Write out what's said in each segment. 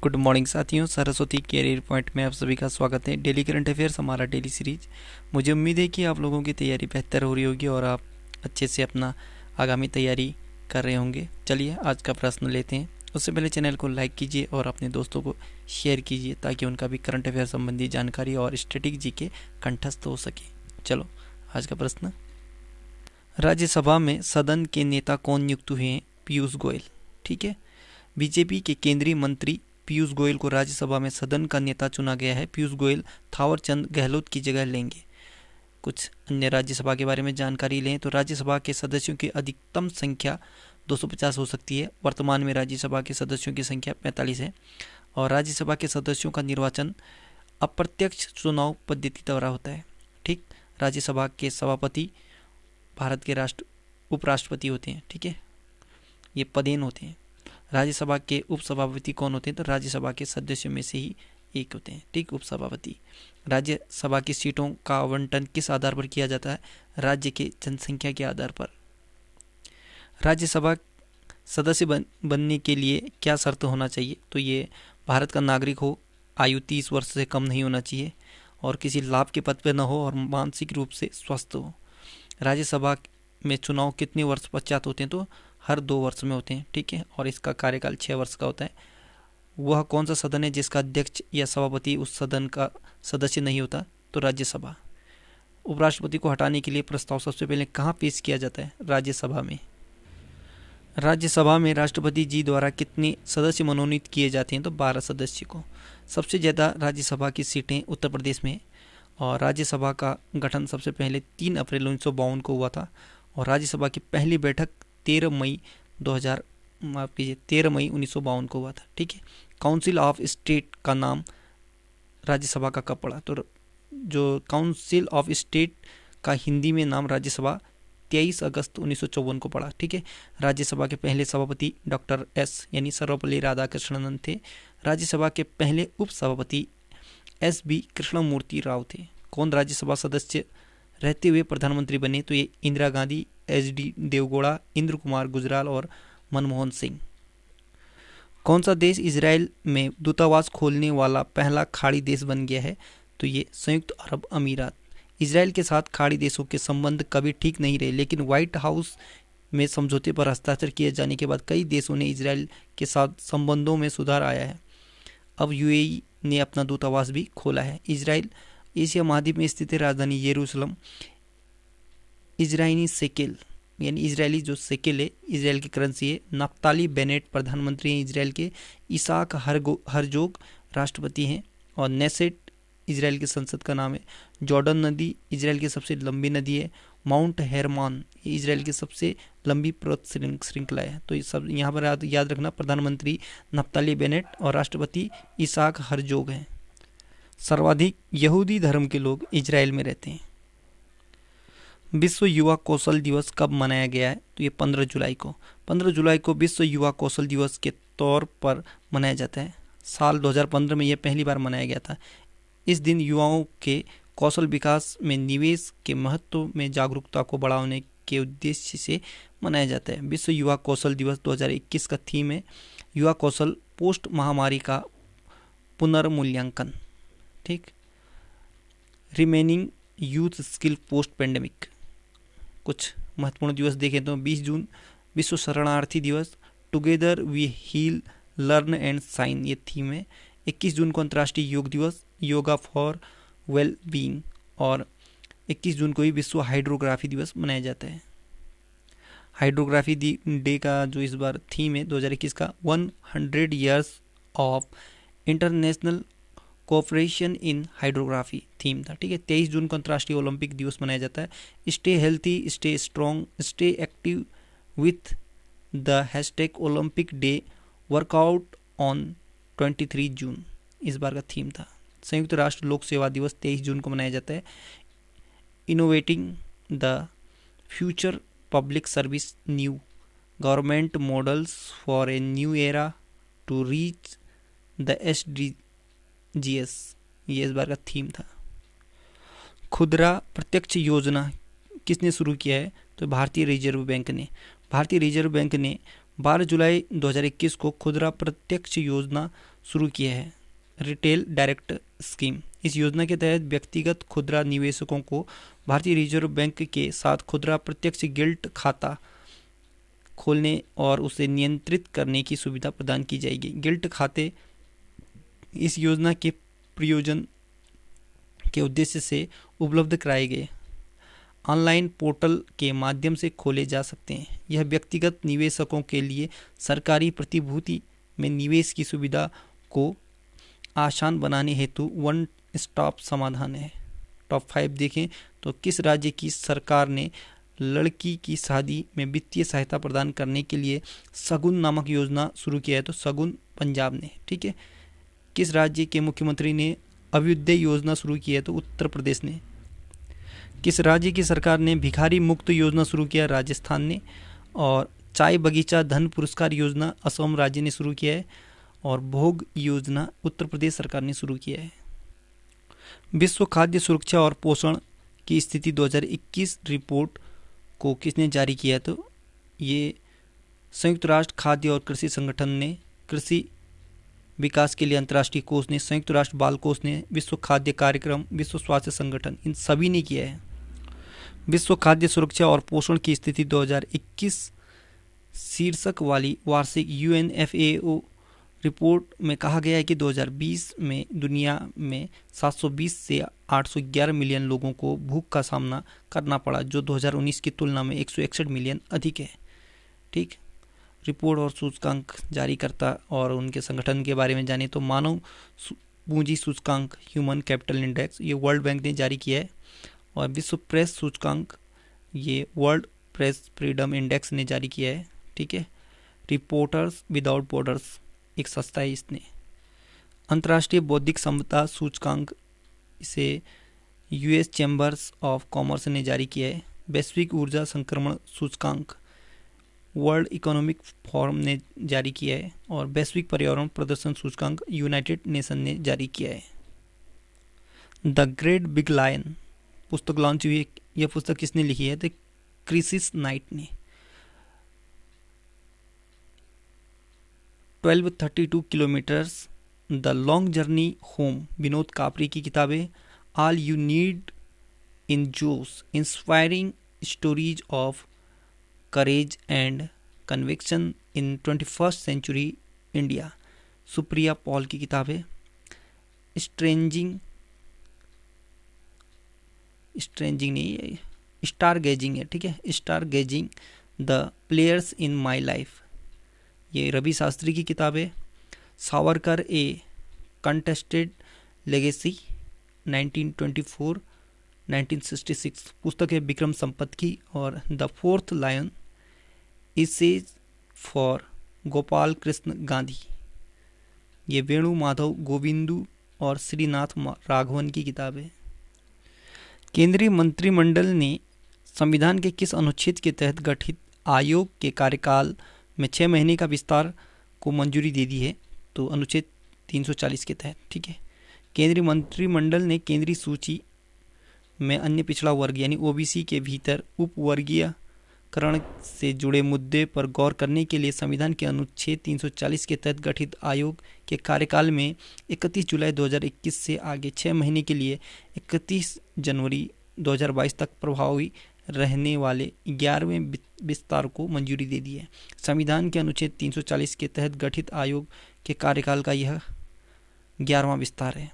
Good morning साथियों, Saraswati career point में आप सभी का स्वागत है। डेली करंट अफेयर्स हमारा डेली सीरीज। मुझे उम्मीद है कि आप लोगों की तैयारी बेहतर हो रही होगी और आप अच्छे से अपना आगामी तैयारी कर रहे होंगे। चलिए आज का प्रश्न लेते हैं। उससे पहले चैनल को लाइक कीजिए और अपने दोस्तों को शेयर कीजिए ताकि उनका भी करंट अफेयर संबंधी जानकारी और स्टैटिक जीके कंठस्थ हो सके। चलो आज का प्रश्न, राज्यसभा में सदन के नेता कौन नियुक्त हुए हैं? पीयूष गोयल। ठीक है, बीजेपी के केंद्रीय मंत्री पीयूष गोयल को राज्यसभा में सदन का नेता चुना गया है। पीयूष गोयल थावर चंद गहलोत की जगह लेंगे। कुछ अन्य राज्यसभा के बारे में जानकारी लें तो राज्यसभा के सदस्यों की अधिकतम संख्या 250 हो सकती है। वर्तमान में राज्यसभा के सदस्यों की संख्या 45 है और राज्यसभा के सदस्यों का निर्वाचन अप्रत्यक्ष चुनाव पद्धति द्वारा होता है। ठीक, राज्यसभा के सभापति भारत के उपराष्ट्रपति होते हैं। ठीक है, ये पदेन होते हैं। राज्यसभा के उपसभापति कौन होते हैं? तो राज्यसभा के सदस्यों में से ही एक होते हैं। ठीक, उपसभापति। राज्यसभा की सीटों का आवंटन किस आधार पर किया जाता है? राज्य के जनसंख्या के आधार पर। राज्यसभा सदस्य बनने के लिए क्या शर्त होना चाहिए? तो ये भारत का नागरिक हो, आयु 30 वर्ष से कम नहीं होना चाहिए और किसी लाभ के पद पर न हो और मानसिक रूप से स्वस्थ हो। राज्यसभा में चुनाव कितने वर्ष पश्चात होते हैं? तो हर 2 वर्ष में होते हैं। ठीक है, और इसका कार्यकाल 6 वर्ष का होता है। वह कौन सा सदन है जिसका अध्यक्ष या सभापति उस सदन का सदस्य नहीं होता? तो राज्यसभा। उपराष्ट्रपति को हटाने के लिए प्रस्ताव सबसे पहले कहाँ पेश किया जाता है? राज्यसभा में। राज्यसभा में राष्ट्रपति जी द्वारा कितने सदस्य मनोनीत किए जाते हैं? तो 12 सदस्य को। सबसे ज़्यादा राज्यसभा की सीटें उत्तर प्रदेश में और राज्यसभा का गठन सबसे पहले 3 अप्रैल 1952 को हुआ था और राज्यसभा की पहली बैठक 13 मई 1952 को हुआ था। ठीक है, काउंसिल ऑफ स्टेट का नाम राज्यसभा का कब पड़ा? तो जो काउंसिल ऑफ स्टेट का हिंदी में नाम राज्यसभा 23 अगस्त 1954 को पड़ा। ठीक है, राज्यसभा के पहले सभापति डॉक्टर एस यानी सर्वपल्ली राधाकृष्णन थे। राज्यसभा के पहले उपसभापति SB कृष्णमूर्ति राव थे। कौन राज्यसभा सदस्य रहते हुए प्रधानमंत्री बने? तो ये इंदिरा गांधी, HD देवगौड़ा, इंद्र कुमार गुजराल और मनमोहन सिंह। कौन सा देश इजराइल में दूतावास खोलने वाला पहला खाड़ी देश बन गया है? तो ये संयुक्त अरब अमीरात। इजराइल के साथ खाड़ी देशों के संबंध कभी ठीक नहीं रहे, लेकिन व्हाइट हाउस में समझौते पर हस्ताक्षर किए जाने के बाद कई देशों ने इजराइल के साथ संबंधों में सुधार आया है। अब UAE ने अपना दूतावास भी खोला है। इजराइल एशिया महाद्वीप में स्थित है। राजधानी यरूशलेम। इजरायली शेकेल यानी इजरायली जो शेकेल है, इजराइल की करेंसी है। नफ्ताली बेनेट प्रधानमंत्री हैं इजराइल के। इसाक हरजोग राष्ट्रपति हैं और नेसेट इजराइल की संसद का नाम है। जॉर्डन नदी इजराइल की सबसे लंबी नदी है। माउंट हेरमॉन ये इजराइल की सबसे लंबी पर्वत श्रृंखला है। तो ये सब यहाँ पर याद रखना। प्रधानमंत्री नफ्ताली बेनेट और राष्ट्रपति इसाक हरजोग हैं। सर्वाधिक यहूदी धर्म के लोग इजराइल में रहते हैं। विश्व युवा कौशल दिवस कब मनाया गया है? तो ये 15 जुलाई को। 15 जुलाई को विश्व युवा कौशल दिवस के तौर पर मनाया जाता है। साल 2015 में यह पहली बार मनाया गया था। इस दिन युवाओं के कौशल विकास में निवेश के महत्व में जागरूकता को बढ़ाने के उद्देश्य से मनाया जाता है। विश्व युवा कौशल दिवस 2021 का थीम है युवा कौशल पोस्ट महामारी का पुनर्मूल्यांकन। ठीक, remaining youth skill post pandemic. कुछ महत्वपूर्ण दिवस देखें तो 20 जून विश्व शरणार्थी दिवस। Together we heal learn and shine ये थीम है। 21 जून को अंतर्राष्ट्रीय योग दिवस, योगा फॉर वेल बीइंग। और 21 जून को ही विश्व हाइड्रोग्राफी दिवस मनाया जाता है। हाइड्रोग्राफी डे का जो इस बार थीम है 2021 का 100 years of international cooperation in hydrography theme था। ठीक है, 23 जून को अंतर्राष्ट्रीय ओलंपिक दिवस मनाया जाता है। Stay healthy, stay strong, stay active with the hashtag Olympic day workout on 23 जून इस बार का थीम था। संयुक्त राष्ट्र लोक सेवा दिवस 23 जून को मनाया जाता है। Innovating the future public service new government models for a new era to reach the SDGs ये इस बार का थीम था। खुदरा प्रत्यक्ष योजना किसने शुरू किया है? तो भारतीय रिजर्व बैंक ने। भारतीय रिजर्व बैंक ने 12 जुलाई 2021 को खुदरा प्रत्यक्ष योजना शुरू किया है रिटेल डायरेक्ट स्कीम। इस योजना के तहत व्यक्तिगत खुदरा निवेशकों को भारतीय रिजर्व बैंक के साथ खुदरा प्रत्यक्ष गिल्ट खाता खोलने और उसे नियंत्रित करने की सुविधा प्रदान की जाएगी। गिल्ट खाते इस योजना के प्रयोजन के उद्देश्य से उपलब्ध कराए गए ऑनलाइन पोर्टल के माध्यम से खोले जा सकते हैं। यह व्यक्तिगत निवेशकों के लिए सरकारी प्रतिभूति में निवेश की सुविधा को आसान बनाने हेतु वन स्टॉप समाधान है। टॉप 5 देखें तो किस राज्य की सरकार ने लड़की की शादी में वित्तीय सहायता प्रदान करने के लिए शगुन नामक योजना शुरू किया है? तो शगुन पंजाब ने। ठीक है। किस राज्य के मुख्यमंत्री ने अभ्युदय योजना शुरू की है? तो उत्तर प्रदेश ने। किस राज्य की सरकार ने भिखारी मुक्त योजना शुरू किया? राजस्थान ने। और चाय बगीचा धन पुरस्कार योजना असम राज्य ने शुरू किया है। और भोग योजना उत्तर प्रदेश सरकार ने शुरू किया है। विश्व खाद्य सुरक्षा और पोषण की स्थिति 2021 रिपोर्ट को किसने जारी किया? तो ये संयुक्त राष्ट्र खाद्य और कृषि संगठन ने, कृषि विकास के लिए अंतर्राष्ट्रीय कोष ने, संयुक्त राष्ट्र बाल कोष ने, विश्व खाद्य कार्यक्रम, विश्व स्वास्थ्य संगठन, इन सभी ने किया है। विश्व खाद्य सुरक्षा और पोषण की स्थिति 2021 शीर्षक वाली वार्षिक UNFAO रिपोर्ट में कहा गया है कि 2020 में दुनिया में 720 से 811 मिलियन लोगों को भूख का सामना करना पड़ा, जो 2019 की तुलना में 161 मिलियन अधिक है। ठीक। रिपोर्ट और सूचकांक जारी करता और उनके संगठन के बारे में जाने तो मानव पूंजी सूचकांक ह्यूमन कैपिटल इंडेक्स ये वर्ल्ड बैंक ने जारी किया है। और विश्व प्रेस सूचकांक ये वर्ल्ड प्रेस फ्रीडम इंडेक्स ने जारी किया है। ठीक है। रिपोर्टर्स विदाउट बॉर्डर्स एक संस्था है, इसने। अंतर्राष्ट्रीय बौद्धिक संपदा सूचकांक इसे US चैम्बर्स ऑफ कॉमर्स ने जारी किया है। वैश्विक ऊर्जा संक्रमण सूचकांक वर्ल्ड इकोनॉमिक फोरम ने जारी किया है। और वैश्विक पर्यावरण प्रदर्शन सूचकांक यूनाइटेड नेशन ने जारी किया है। द ग्रेट बिग लायन पुस्तक लॉन्च हुई है। यह पुस्तक किसने लिखी है? तो क्रिसिस नाइट ने। 1232 kilometres the long journey home Vinod Kapri की किताबें। All you need is Josh inspiring stories of courage and conviction in 21st century India Supriya Paul की किताबें। स्टार गेजिंग है। ठीक है। Star gazing the players in my life ये रवि शास्त्री की किताब है। सावरकर ए कंटेस्टेड लेगेसी 1924-1966 पुस्तक है विक्रम संपत की। और the fourth lion is for Gopal Krishna Gandhi ये वेणु माधव गोविंदू और श्रीनाथ राघवन की किताब है। केंद्रीय मंत्रिमंडल ने संविधान के किस अनुच्छेद के तहत गठित आयोग के कार्यकाल में 6 महीने का विस्तार को मंजूरी दे दी है? तो अनुच्छेद 340 के तहत। ठीक है। केंद्रीय मंत्रिमंडल ने केंद्रीय सूची में अन्य पिछड़ा वर्ग यानी OBC के भीतर उपवर्गीयकरण से जुड़े मुद्दे पर गौर करने के लिए संविधान के अनुच्छेद 340 के तहत गठित आयोग के कार्यकाल में 31 जुलाई 2021 से आगे 6 महीने के लिए 31 जनवरी 2022 तक प्रभावी रहने वाले 11वें विस्तार को मंजूरी दे दी है। संविधान के अनुच्छेद 340 के तहत गठित आयोग के कार्यकाल का यह 11वां विस्तार है।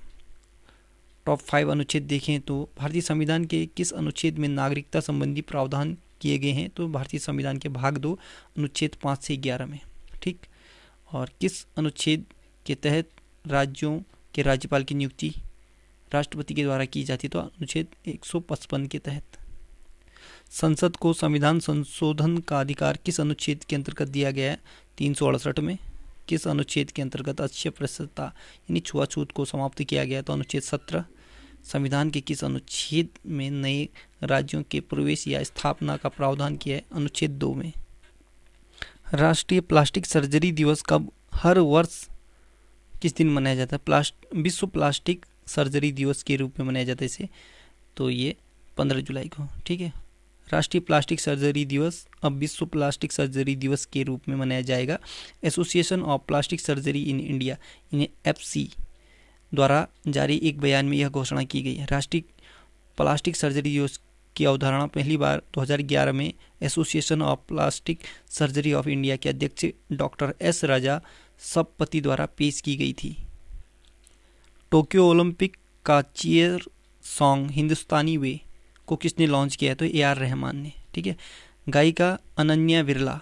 टॉप 5 अनुच्छेद देखें तो भारतीय संविधान के किस अनुच्छेद में नागरिकता संबंधी प्रावधान किए गए हैं? तो भारतीय संविधान के भाग 2 अनुच्छेद 5 से 11 में। ठीक। और किस अनुच्छेद के तहत राज्यों के राज्यपाल की नियुक्ति राष्ट्रपति के द्वारा की जाती? तो अनुच्छेद 155 के तहत। संसद को संविधान संशोधन का अधिकार किस अनुच्छेद के अंतर्गत दिया गया है? 368 में। किस अनुच्छेद के अंतर्गत अस्पृश्यता यानी छुआछूत को समाप्त किया गया? तो अनुच्छेद 17। संविधान के किस अनुच्छेद में नए राज्यों के प्रवेश या स्थापना का प्रावधान किया है? अनुच्छेद 2 में। राष्ट्रीय प्लास्टिक सर्जरी दिवस कब हर वर्ष किस दिन मनाया जाता है? विश्व प्लास्टिक सर्जरी दिवस के रूप में मनाया जाता है इसे। तो ये 15 जुलाई को। ठीक है। राष्ट्रीय प्लास्टिक सर्जरी दिवस अब विश्व प्लास्टिक सर्जरी दिवस के रूप में मनाया जाएगा। Association of plastic surgery in India FC द्वारा जारी एक बयान में यह घोषणा की गई है। राष्ट्रीय प्लास्टिक सर्जरी दिवस की अवधारणा पहली बार 2011 में association of plastic surgery of India के अध्यक्ष डॉक्टर एस राजा सबपति द्वारा पेश की गई थी। टोक्यो ओलंपिक का चीयर सॉन्ग हिंदुस्तानी वे को किसने लॉन्च किया है? तो ए आर रहमान ने। ठीक है। गायिका अनन्या विरला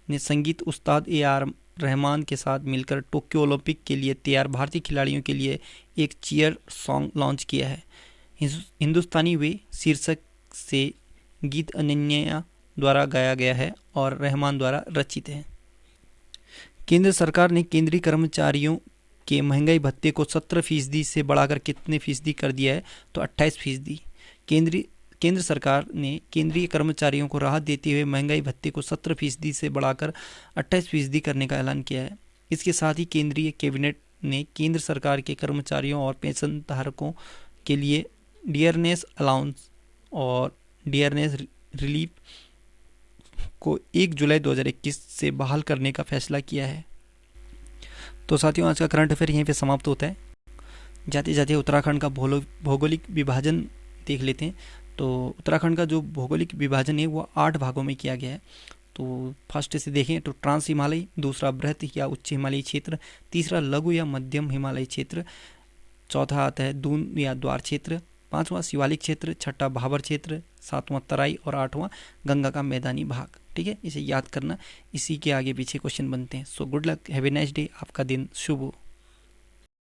ने संगीत उस्ताद ए आर रहमान के साथ मिलकर टोक्यो ओलंपिक के लिए तैयार भारतीय खिलाड़ियों के लिए एक चीयर सॉन्ग लॉन्च किया है। हिंदुस्तानी वे शीर्षक से गीत अनन्या द्वारा गाया गया है और रहमान द्वारा रचित है। केंद्र सरकार ने केंद्रीय कर्मचारियों के महंगाई भत्ते को 17% से बढ़ाकर कितने फीसदी कर दिया है? तो 28%। केंद्र सरकार ने केंद्रीय कर्मचारियों को राहत देते हुए महंगाई भत्ते को 17% से बढ़ाकर 28% करने का ऐलान किया है। इसके साथ ही केंद्रीय कैबिनेट ने केंद्र सरकार के कर्मचारियों और पेंशन धारकों के लिए डियरनेस अलाउंस और डियरनेस रिलीफ को 1 जुलाई 2021 से बहाल करने का फैसला किया है। तो साथियों, आज का करंट अफेयर यहीं पे समाप्त होता है। जाते जाते उत्तराखंड का भौगोलिक विभाजन देख लेते हैं। तो उत्तराखंड का जो भौगोलिक विभाजन है वो 8 भागों में किया गया है। तो फर्स्ट से देखें तो ट्रांस हिमालय, दूसरा बृहत या उच्च हिमालयी क्षेत्र, तीसरा लघु या मध्यम हिमालयी क्षेत्र, चौथा आता है दून या द्वार क्षेत्र, पांचवां शिवालिक क्षेत्र, छठा भाबर क्षेत्र, सातवां तराई और आठवां गंगा का मैदानी भाग। ठीक है, इसे याद करना। इसी के आगे पीछे क्वेश्चन बनते हैं। So good luck, have a nice day, आपका दिन शुभ हो।